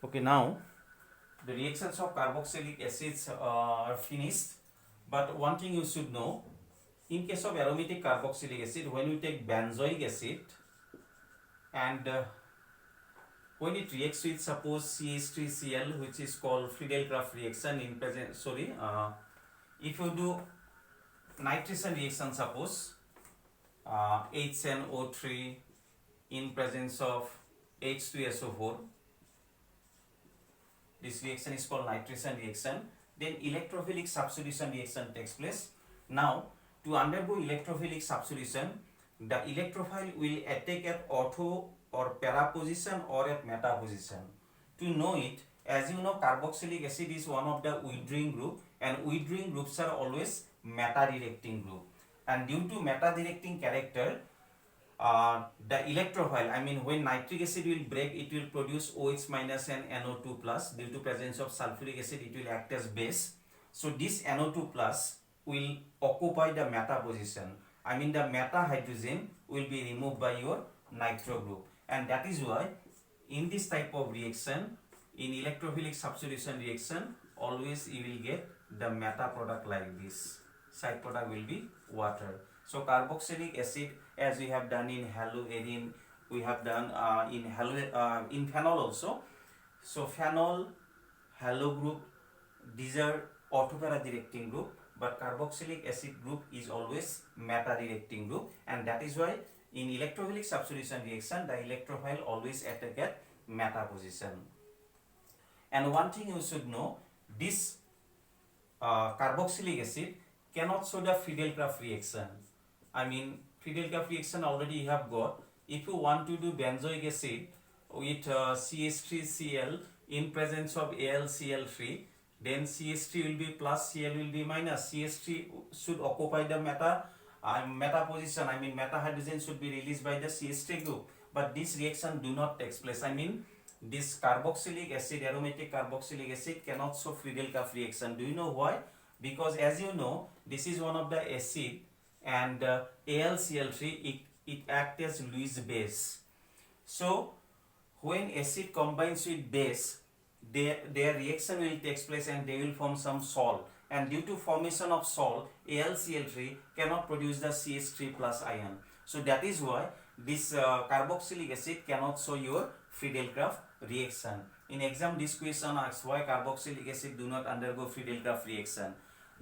Okay, now the reactions of carboxylic acids are finished, but one thing you should know, in case of aromatic carboxylic acid, when you take benzoic acid and when it reacts with suppose CH3Cl, which is called Friedel-Crafts reaction in present, if you do nitration reaction, suppose HNO3 in presence of H2SO4, this reaction is called nitration reaction. Then electrophilic substitution reaction takes place. Now, to undergo electrophilic substitution, the electrophile will attack at ortho or para position or at meta position. To know it, as you know, carboxylic acid is one of the withdrawing group, and withdrawing groups are always meta directing group. And due to meta directing character, the electrophile, I mean when nitric acid will break, it will produce OH minus and NO2 plus. Due to presence of sulfuric acid, it will act as base. So this NO2 plus will occupy the meta position. I mean the meta hydrogen will be removed by your nitro group, and that is why in this type of reaction, in electrophilic substitution reaction, always you will get the meta product like this. Side product will be water. So carboxylic acid, as we have done in haloarine, we have done in phenol also. So phenol, halo group, these are orthopara directing group, but carboxylic acid group is always meta directing group, and that is why in electrophilic substitution reaction, the electrophile always attack at meta position. And one thing you should know, this carboxylic acid cannot show the Friedel-Crafts reaction. I mean Friedel-Crafts reaction already you have got. If you want to do benzoic acid with CH3Cl in presence of AlCl3, then CH3 will be plus, Cl will be minus. CH3 should occupy the meta position. I mean meta hydrogen should be released by the CH3 group. But this reaction do not take place. I mean this carboxylic acid, aromatic carboxylic acid cannot show Friedel-Crafts reaction. Do you know why? Because as you know, this is one of the acid, and AlCl3 it acts as Lewis base. So when acid combines with base, their reaction will take place and they will form some salt, and due to formation of salt, AlCl3 cannot produce the CH3 plus ion. So that is why this carboxylic acid cannot show your Friedel-Crafts reaction. In exam, this question asks why carboxylic acid do not undergo Friedel-Crafts reaction.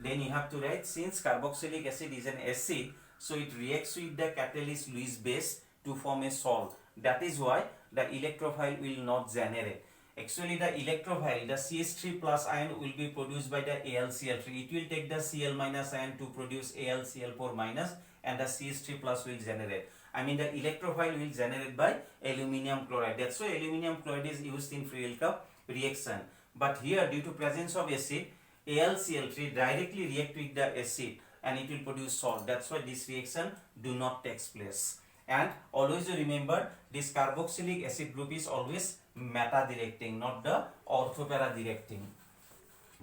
Then you have to write, since carboxylic acid is an acid, so it reacts with the catalyst Lewis base to form a salt. That is why the electrophile will not generate. Actually the electrophile, the CH3 plus ion will be produced by the AlCl3. It will take the Cl minus ion to produce AlCl4 minus, and the CH3 plus will generate. I mean the electrophile will generate by aluminium chloride. That's why aluminium chloride is used in Friedel-Crafts reaction. But here, due to presence of acid, AlCl3 directly react with the acid and it will produce salt. That's why this reaction do not take place. And always remember, this carboxylic acid group is always meta directing, not the orthopara directing,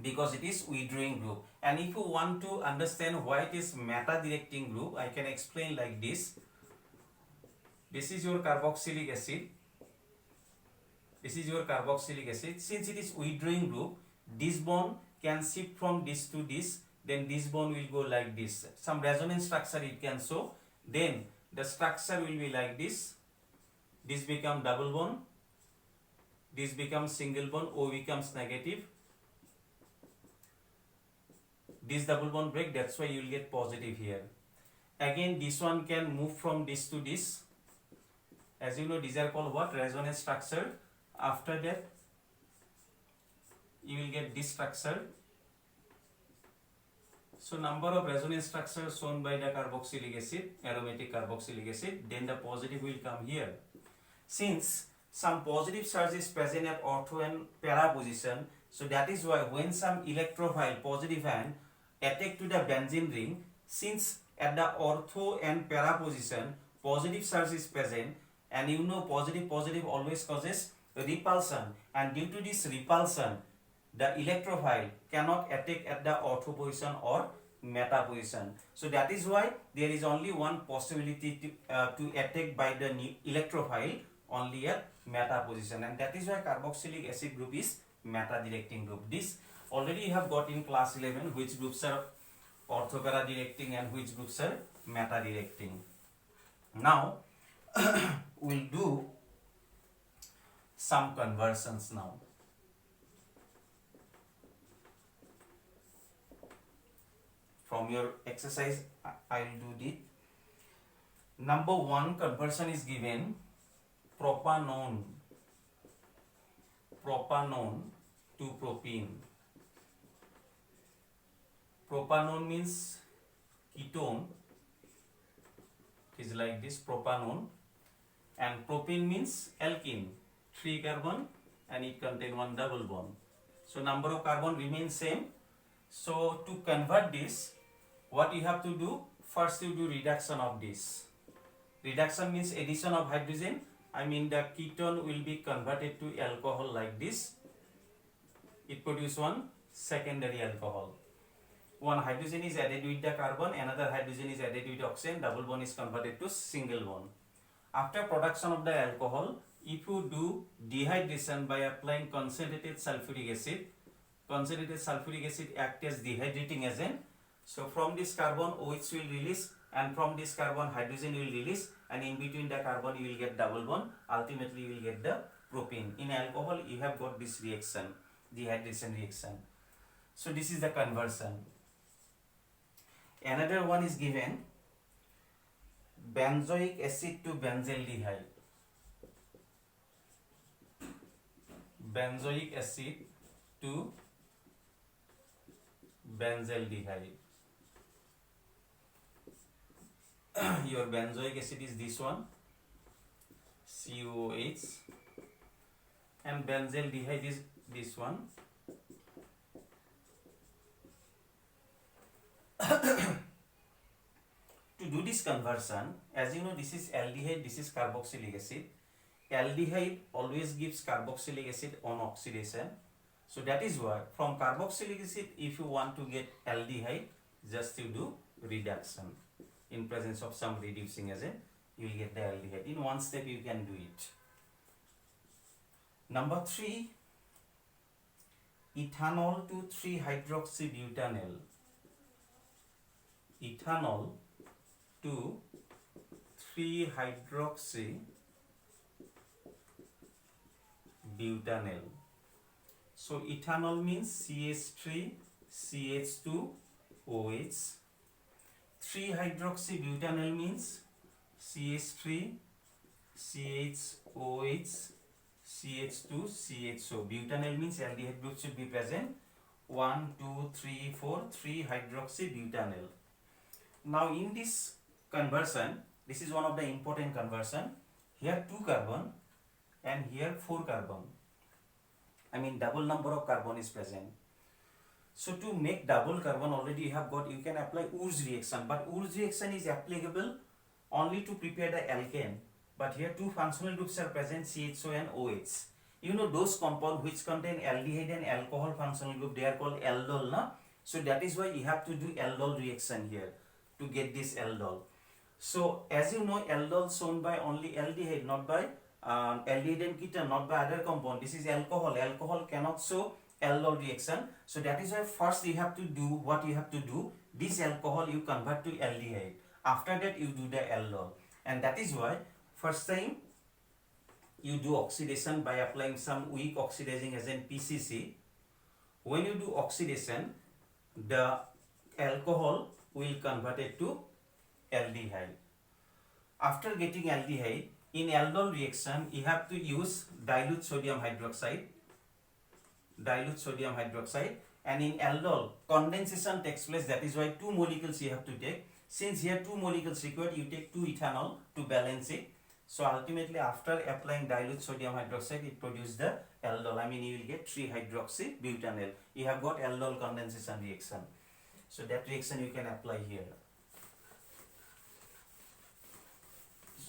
because it is withdrawing group. And if you want to understand why it is meta directing group, I can explain like this. This is your carboxylic acid. This is your carboxylic acid. Since it is withdrawing group, this bond can shift from this to this, then this bond will go like this. Some resonance structure it can show. Then the structure will be like this. This becomes double bond. This becomes single bond. O becomes negative. This double bond break. That's why you will get positive here. Again, this one can move from this to this. As you know, these are called what? Resonance structure. After that, you will get this structure. So number of resonance structures shown by the carboxylic acid, aromatic carboxylic acid, then the positive will come here. Since some positive charge is present at ortho and para position, so that is why when some electrophile positive ion attack to the benzene ring, since at the ortho and para position positive charge is present, and you know positive always causes repulsion, and due to this repulsion, the electrophile cannot attack at the ortho position or meta position. So that is why there is only one possibility to attack by the electrophile only at meta position, and that is why carboxylic acid group is meta directing group. This already you have got in class 11, which groups are orthopara directing and which groups are meta directing. Now we'll do some conversions now. From your exercise I will do it. Number 1 conversion is given propanone to propene. Propanone means ketone, it is like this, propanone, and propene means alkene, 3 carbon and it contains 1 double bond. So number of carbon remains same. So to convert this, what you have to do, first you do reduction of this. Reduction means addition of hydrogen. I mean the ketone will be converted to alcohol like this. It produces one secondary alcohol. One hydrogen is added with the carbon, another hydrogen is added with oxygen, double bond is converted to single bond. After production of the alcohol, if you do dehydration by applying concentrated sulfuric acid acts as dehydrating agent. So from this carbon OH will release, and from this carbon hydrogen will release, and in between the carbon you will get double bond. Ultimately you will get the propane. In alcohol you have got this reaction, dehydration reaction. So this is the conversion. Another one is given benzoic acid to benzaldehyde. Benzoic acid to benzaldehyde. Your benzoic acid is this one, COOH, and benzaldehyde is this one. To do this conversion, as you know, this is aldehyde, this is carboxylic acid. Aldehyde always gives carboxylic acid on oxidation. So that is why from carboxylic acid, if you want to get aldehyde, just you do reduction. In presence of some reducing agent, you will get the aldehyde. In one step you can do it. Number 3, ethanol to 3-hydroxybutanol. Ethanol to 3-hydroxybutanol. So ethanol means CH3 CH2OH. 3-hydroxybutanol means CH3 CHOH CH2 CHO. Butanol means aldehyde group should be present. 1, 2, 3, 4, 3-hydroxybutanol. Now in this conversion, this is one of the important conversion. Here 2 carbon and here 4 carbon. I mean double number of carbon is present. So to make double carbon, already you have got, you can apply Ur's reaction, but Ur's reaction is applicable only to prepare the alkane. But here 2 functional groups are present, CHO and OH. You know those compounds which contain aldehyde and alcohol functional group, they are called aldol, na? So that is why you have to do aldol reaction here to get this aldol. So as you know, aldol shown by only aldehyde, not by aldehyde and ketone, not by other compound. This is alcohol. Alcohol cannot show aldol reaction. So that is why first you have to do what you have to do. This alcohol you convert to aldehyde. After that you do the aldol, and that is why first time you do oxidation by applying some weak oxidizing agent PCC. When you do oxidation, the alcohol will convert it to aldehyde. After getting aldehyde, in aldol reaction you have to use dilute sodium hydroxide, and in aldol condensation takes place. That is why 2 molecules you have to take. Since here 2 molecules required, you take 2 ethanol to balance it. So ultimately after applying dilute sodium hydroxide, it produces the aldol. I mean you will get 3-hydroxybutanol. You have got aldol condensation reaction. So that reaction you can apply here.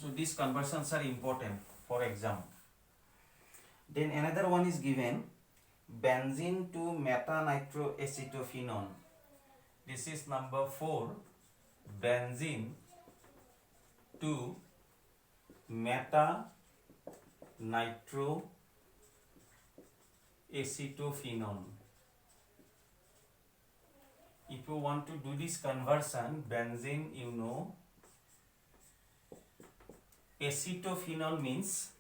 So these conversions are important for exam. Then another one is given, benzene to metanitroacetophenone. This is number 4, benzene to metanitroacetophenone. nitroacetophenone. If you want to do this conversion, benzene, you know, acetophenone means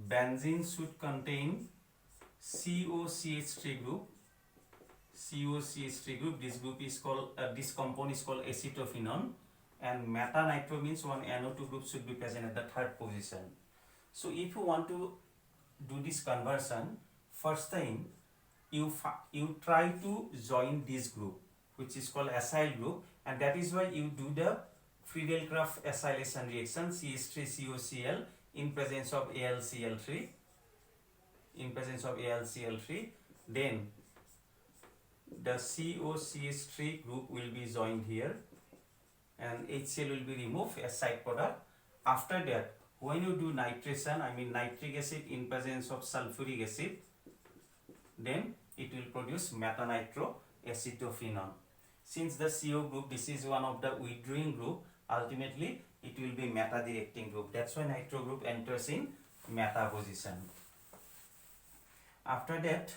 benzene should contain COCH3 group. COCH3 group. This group is called this compound is called acetophenone, and metanitro means one NO2 group should be present at the third position. So if you want to do this conversion, first thing you try to join this group, which is called acyl group, and that is why you do the Friedel-Crafts acylation reaction CH3COCl in presence of AlCl3. Then the COCH3 group will be joined here and HCl will be removed as side product. After that, when you do nitration, I mean nitric acid in presence of sulfuric acid, then it will produce metanitroacetophenone. Since the CO group, this is one of the withdrawing group, ultimately it will be meta-directing group. That's why nitro group enters in meta position. After that,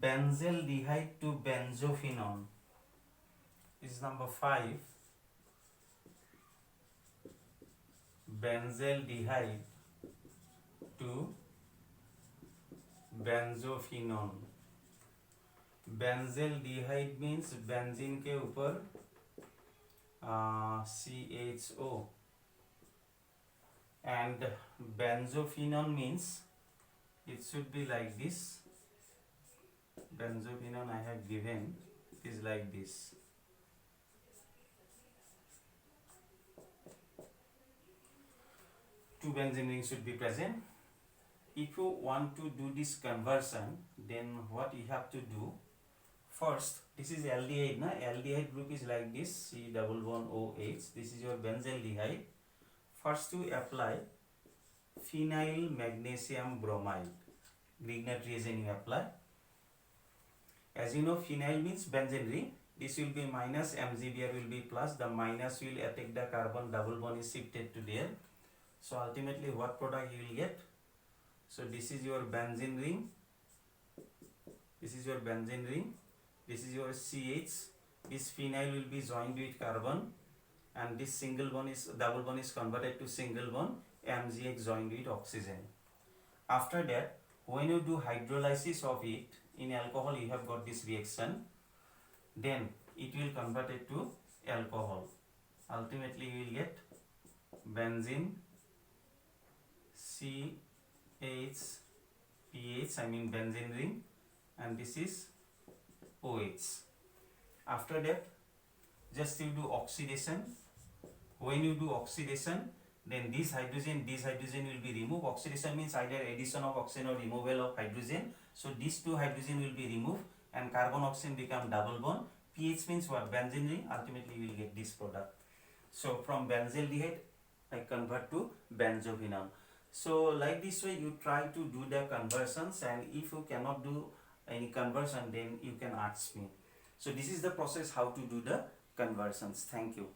benzaldehyde to benzophenone is number 5. Benzaldehyde to benzophenone. Benzaldehyde means benzene के ऊपर CHO, and benzophenone means it should be like this. Benzophenone I have given is like this. Two benzene rings should be present. If you want to do this conversion, then what you have to do, first, this is aldehyde, na? Aldehyde group is like this, C double bond OH. This is your benzaldehyde. First to apply phenyl magnesium bromide. Grignard reagent you apply. As you know, phenyl means benzene ring. This will be minus, MgBr will be plus. The minus will attack the carbon, double bond is shifted to there. So ultimately what product you will get? So this is your benzene ring. This is your benzene ring. This is your CH. This phenyl will be joined with carbon, and this single bond is double bond is converted to single bond. MgX joined with oxygen. After that, when you do hydrolysis of it in alcohol, you have got this reaction. Then it will convert it to alcohol. Ultimately, you will get benzene CHPH, I mean benzene ring, and this is OH. After that, just you do oxidation. When you do oxidation, then this hydrogen will be removed. Oxidation means either addition of oxygen or removal of hydrogen. So these two hydrogen will be removed and carbon oxygen become double bond. pH means what? Benzene ring. Ultimately you will get this product. So from benzaldehyde I convert to benzophenone. So like this way you try to do the conversions, and if you cannot do any conversion, then you can ask me. So this is the process how to do the conversions. Thank you.